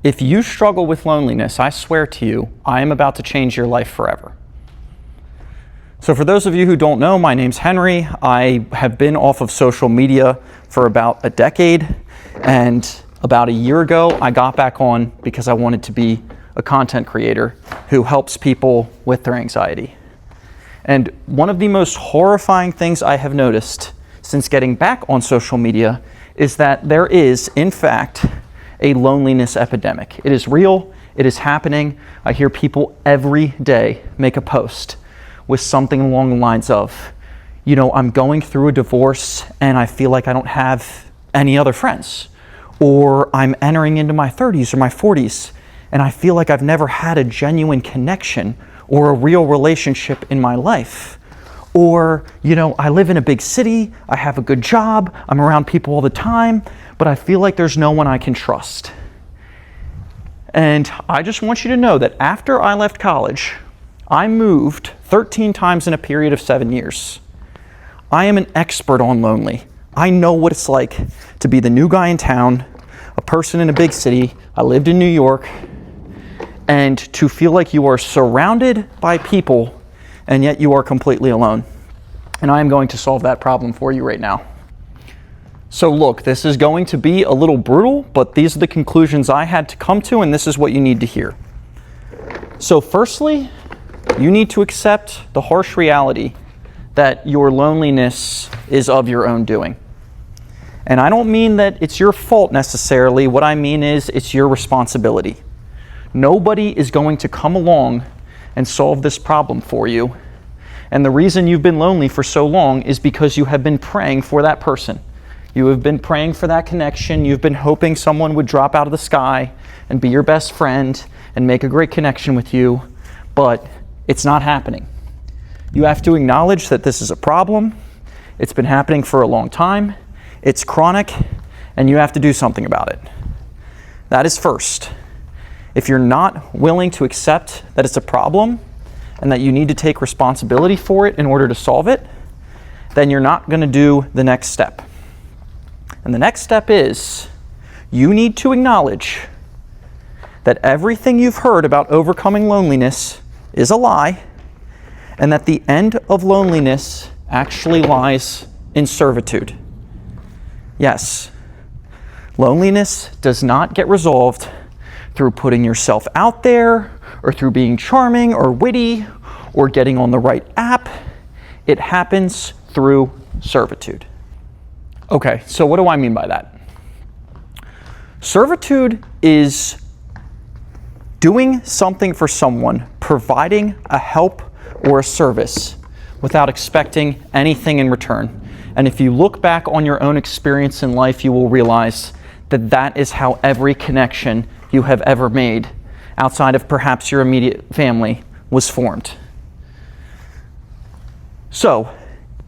If you struggle with loneliness, I swear to you, I am about to change your life forever. So for those of you who don't know, my name's Henry. I have been off of social media for about a decade, and about a year ago, I got back on because I wanted to be a content creator who helps people with their anxiety. And one of the most horrifying things I have noticed since getting back on social media is that there is, in fact, a loneliness epidemic. It is real, it is happening. I hear people every day make a post with something along the lines of, I'm going through a divorce and I feel like I don't have any other friends. Or I'm entering into my 30s or my 40s and I feel like I've never had a genuine connection or a real relationship in my life. Or, I live in a big city, I have a good job, I'm around people all the time, but I feel like there's no one I can trust. And I just want you to know that after I left college, I moved 13 times in a period of 7 years. I am an expert on lonely. I know what it's like to be the new guy in town, a person in a big city. I lived in New York, and to feel like you are surrounded by people and yet you are completely alone. And I am going to solve that problem for you right now. So look, this is going to be a little brutal, but these are the conclusions I had to come to, and this is what you need to hear. So firstly, you need to accept the harsh reality that your loneliness is of your own doing. And I don't mean that it's your fault necessarily. What I mean is it's your responsibility. Nobody is going to come along and solve this problem for you. And the reason you've been lonely for so long is because you have been praying for that person. You have been praying for that connection. You've been hoping someone would drop out of the sky and be your best friend and make a great connection with you, but it's not happening. You have to acknowledge that this is a problem. It's been happening for a long time. It's chronic, and you have to do something about it. That is first. If you're not willing to accept that it's a problem and that you need to take responsibility for it in order to solve it, then you're not going to do the next step. And the next step is you need to acknowledge that everything you've heard about overcoming loneliness is a lie, and that the end of loneliness actually lies in servitude. Yes, loneliness does not get resolved through putting yourself out there, or through being charming or witty, or getting on the right app. It happens through servitude. Okay, so what do I mean by that? Servitude is doing something for someone, providing a help or a service without expecting anything in return. And if you look back on your own experience in life, you will realize that that is how every connection you have ever made, outside of perhaps your immediate family, was formed. So,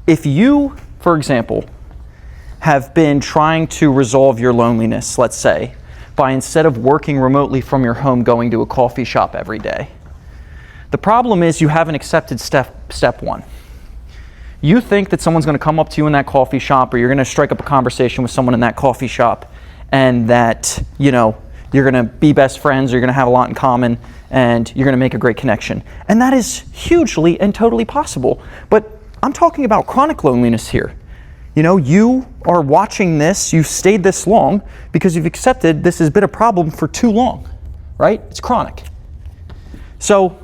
if you, for example, have been trying to resolve your loneliness, let's say, by instead of working remotely from your home, going to a coffee shop every day, the problem is you haven't accepted step one. You think that someone's going to come up to you in that coffee shop, or you're going to strike up a conversation with someone in that coffee shop, and that, you're going to be best friends, you're going to have a lot in common, and you're going to make a great connection. And that is hugely and totally possible. But I'm talking about chronic loneliness here. You are watching this, you've stayed this long because you've accepted this has been a problem for too long, right? It's chronic. So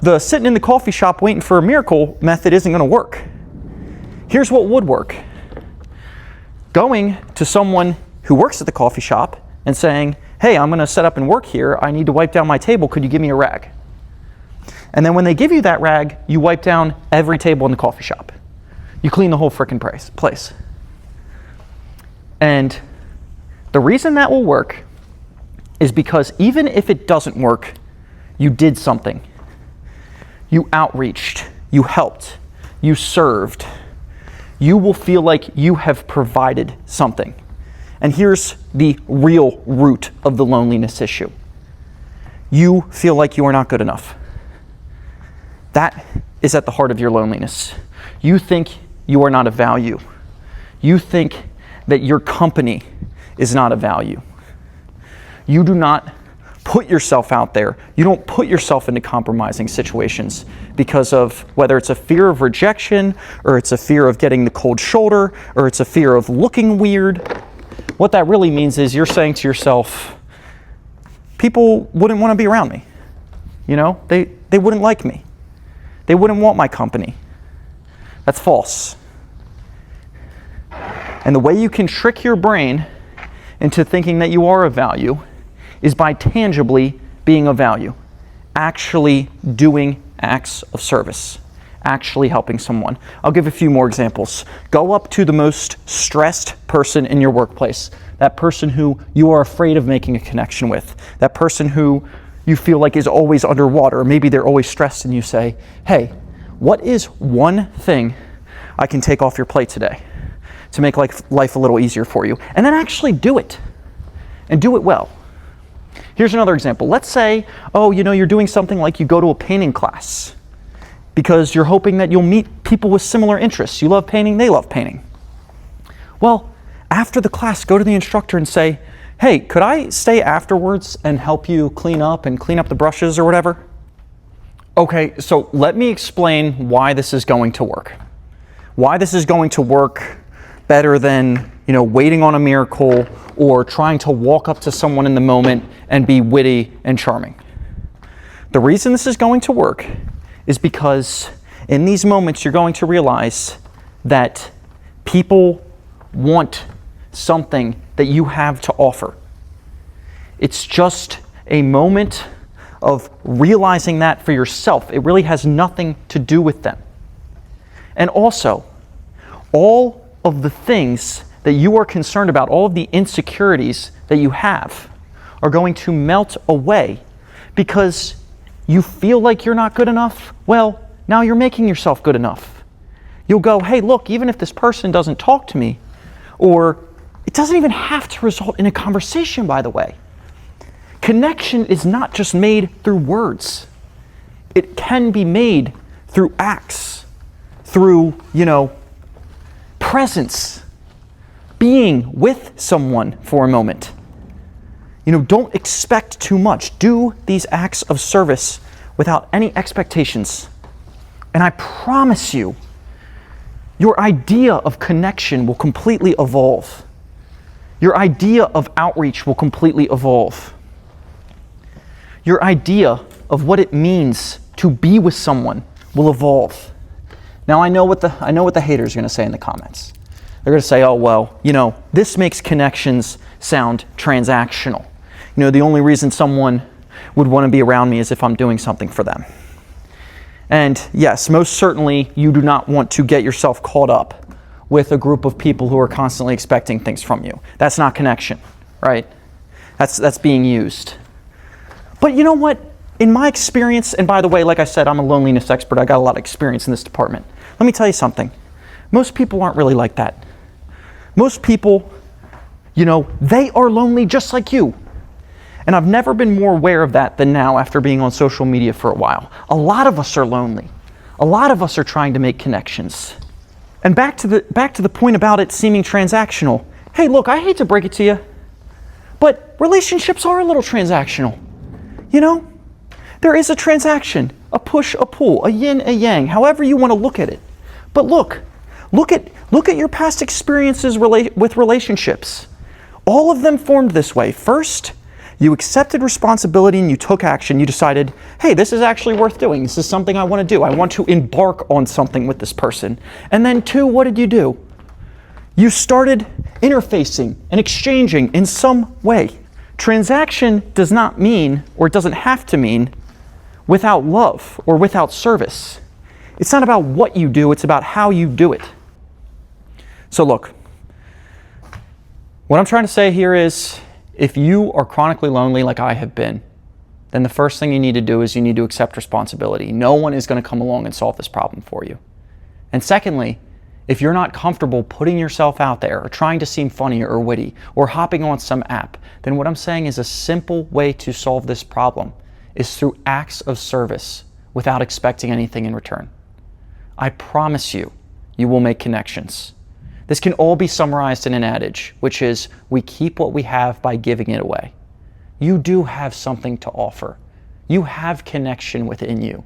the sitting in the coffee shop waiting for a miracle method isn't going to work. Here's what would work. Going to someone who works at the coffee shop and saying, hey, I'm going to set up and work here. I need to wipe down my table. Could you give me a rag? And then when they give you that rag, you wipe down every table in the coffee shop. You clean the whole frickin' place. And the reason that will work is because even if it doesn't work, you did something. You outreached, you helped, you served. You will feel like you have provided something. And here's the real root of the loneliness issue. You feel like you are not good enough. That is at the heart of your loneliness. You think you are not of value. You think that your company is not of value. You do not put yourself out there. You don't put yourself into compromising situations because of whether it's a fear of rejection, or it's a fear of getting the cold shoulder, or it's a fear of looking weird. What that really means is you're saying to yourself, people wouldn't want to be around me. You know, they wouldn't like me. They wouldn't want my company. That's false. And the way you can trick your brain into thinking that you are of value is by tangibly being of value, actually doing acts of service, actually helping someone. I'll give a few more examples. Go up to the most stressed person in your workplace, that person who you are afraid of making a connection with, that person who you feel like is always underwater, maybe they're always stressed, and you say, hey, what is one thing I can take off your plate today to make life a little easier for you? And then actually do it, and do it well. Here's another example. Let's say, you're doing something like you go to a painting class because you're hoping that you'll meet people with similar interests. You love painting, they love painting. Well, after the class, go to the instructor and say, hey, could I stay afterwards and help you clean up the brushes or whatever? Okay, so let me explain why this is going to work. Why this is going to work better than, waiting on a miracle or trying to walk up to someone in the moment and be witty and charming. The reason this is going to work is because in these moments you're going to realize that people want something that you have to offer. It's just a moment of realizing that for yourself. It really has nothing to do with them. And also, all of the things that you are concerned about, all of the insecurities that you have, are going to melt away because you feel like you're not good enough. Well, now you're making yourself good enough. You'll go, hey, look, even if this person doesn't talk to me, or it doesn't even have to result in a conversation, by the way. Connection is not just made through words. It can be made through acts, through, presence, being with someone for a moment. Don't expect too much. Do these acts of service without any expectations. And I promise you, your idea of connection will completely evolve. Your idea of outreach will completely evolve. Your idea of what it means to be with someone will evolve. Now I know what the haters are going to say in the comments. They're going to say, oh, well, this makes connections sound transactional. The only reason someone would want to be around me is if I'm doing something for them. And yes, most certainly you do not want to get yourself caught up with a group of people who are constantly expecting things from you. That's not connection, right? That's being used. But you know what? In my experience, and by the way, like I said, I'm a loneliness expert. I got a lot of experience in this department. Let me tell you something. Most people aren't really like that. Most people, they are lonely just like you. And I've never been more aware of that than now after being on social media for a while. A lot of us are lonely. A lot of us are trying to make connections. And back to the point about it seeming transactional. Hey, look, I hate to break it to you, but relationships are a little transactional. There is a transaction, a push, a pull, a yin, a yang, however you want to look at it. But look at your past experiences with relationships. All of them formed this way. First, you accepted responsibility and you took action. You decided, hey, this is actually worth doing. This is something I want to do. I want to embark on something with this person. And then two, what did you do? You started interfacing and exchanging in some way. Transaction does not mean, or it doesn't have to mean, without love or without service. It's not about what you do, it's about how you do it. So look, what I'm trying to say here is, if you are chronically lonely like I have been, then the first thing you need to do is you need to accept responsibility. No one is going to come along and solve this problem for you. And secondly, if you're not comfortable putting yourself out there or trying to seem funny or witty or hopping on some app, then what I'm saying is a simple way to solve this problem is through acts of service without expecting anything in return. I promise you, you will make connections. This can all be summarized in an adage, which is, we keep what we have by giving it away. You do have something to offer. You have connection within you.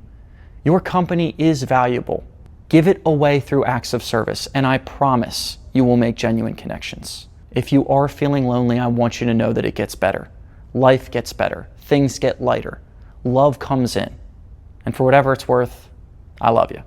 Your company is valuable. Give it away through acts of service, and I promise you will make genuine connections. If you are feeling lonely, I want you to know that it gets better. Life gets better. Things get lighter. Love comes in. And for whatever it's worth, I love you.